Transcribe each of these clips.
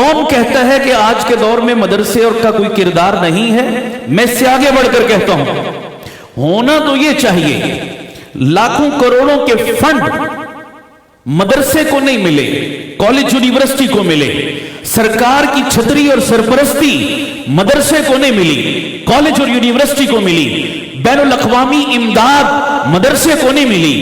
کون کہتا ہے کہ آج کے دور میں مدرسے اور کا کوئی کردار نہیں ہے؟ میں اس سے آگے بڑھ کر کہتا ہوں ہونا تو یہ چاہیے لاکھوں کروڑوں کے فنڈ مدرسے کو نہیں ملے، کالج یونیورسٹی کو ملے، سرکار کی چھتری اور سرپرستی مدرسے کو نہیں ملی، کالج اور یونیورسٹی کو ملی، بین الاقوامی امداد مدرسے کو نہیں ملی،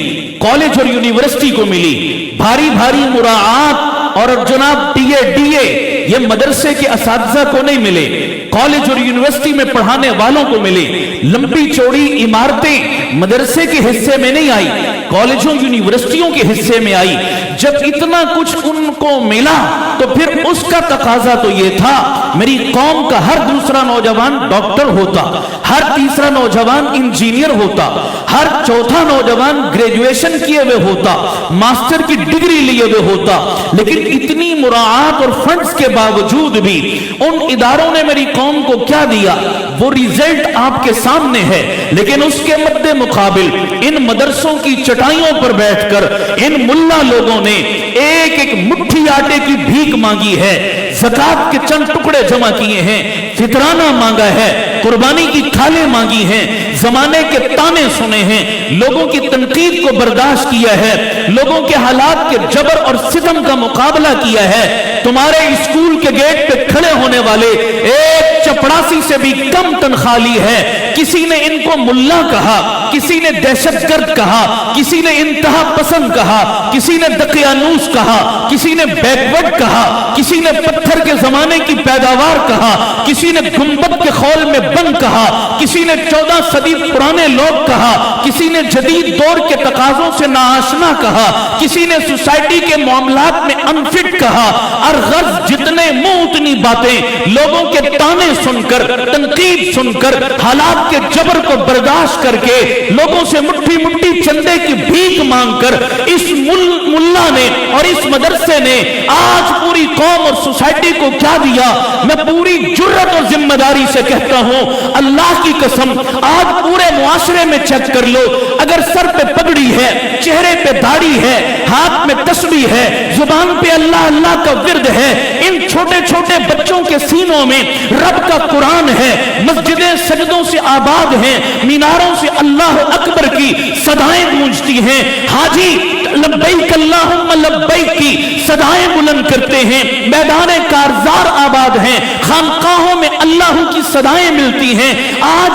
کالج اور یونیورسٹی کو ملی، بھاری بھاری مراعات اور جناب ڈی اے یہ مدرسے کے اساتذہ کو نہیں ملے، کالج اور یونیورسٹی میں پڑھانے والوں کو ملے، لمبی چوڑی عمارتیں مدرسے کے حصے میں نہیں آئی، کالجوں یونیورسٹیوں کے حصے میں آئی۔ جب اتنا کچھ ان کو ملا تو پھر اس کا تقاضا تو یہ تھا میری قوم کا ہر دوسرا نوجوان ڈاکٹر ہوتا، ہر تیسرا نوجوان انجینئر ہوتا، ہر چوتھا نوجوان گریجویشن کیے ہوئے ہوتا، ماسٹر کی ڈگری لیے ہوئے ہوتا۔ لیکن اتنی مراعات اور فنڈز کے باوجود بھی ان اداروں نے میری قوم کو کیا دیا؟ وہ ریزلٹ آپ کے سامنے ہے۔ لیکن اس کے مد مقابل ان مدرسوں کی چٹائیوں پر بیٹھ کر ان ملا لوگوں نے ایک ایک مٹھی آٹے کی بھیک مانگی ہے، زکات کے چند ٹکڑے جمع کیے ہیں، فطرانہ مانگا ہے، قربانی کی کھالیں مانگی ہیں، زمانے کے تانے سنے ہیں، لوگوں کی تنقید کو برداشت کیا ہے، لوگوں کے حالات کے جبر اور ستم کا مقابلہ کیا ہے۔ تمہارے اسکول کے گیٹ پہ کھڑے ہونے والے ایک چپڑاسی سے بھی کم تنخواہ لی ہے۔ کسی نے ان کو ملا کہا، کسی نے دہشت گرد کہا، کسی نے انتہا پسند کہا، کسی نے دقیانوس کہا، کسی نے بیکورڈ کہا، کسی نے پتھر کے زمانے کی پیداوار کہا، کسی نے گنبد کے خول میں بند کہا، کسی نے 14 صدی پرانے لوگ کہا، کسی نے جدید دور کے تقاضوں سے ناآشنا کہا، کسی نے سوسائٹی کے معاملات میں انفٹ کہا۔ اور غرض جتنے منہ اتنی باتیں، لوگوں کے تانے سن کر، تنقید سن کر، حالات کے جبر کو برداشت کر کے، لوگوں سے مٹھی مٹھی چندے کی بھیک مانگ کر اس ملا نے اور اس مدرسے نے آج پوری قوم اور سوسائٹی کو کیا دیا؟ میں پوری جرت اور ذمہ داری سے کہتا ہوں اللہ کی قسم آج پورے معاشرے میں چیک کر لو، اگر سر پہ پگڑی ہے، چہرے پہ داڑھی ہے، ہاتھ میں تسبیح ہے، زبان پہ اللہ اللہ کا ورد ہے، ان چھوٹے چھوٹے بچوں کے سینوں میں رب کا قرآن ہے، مسجدیں سجدوں سے آباد ہیں، میناروں سے اللہ اکبر کی صدائیں گونجتی ہیں، حاجی لبیک اللہم لبیک کی صدائیں بلند کرتے ہیں، میدان کارزار آباد ہیں، خانقاہوں میں اللہ کی صدائیں ملتی ہیں۔ آج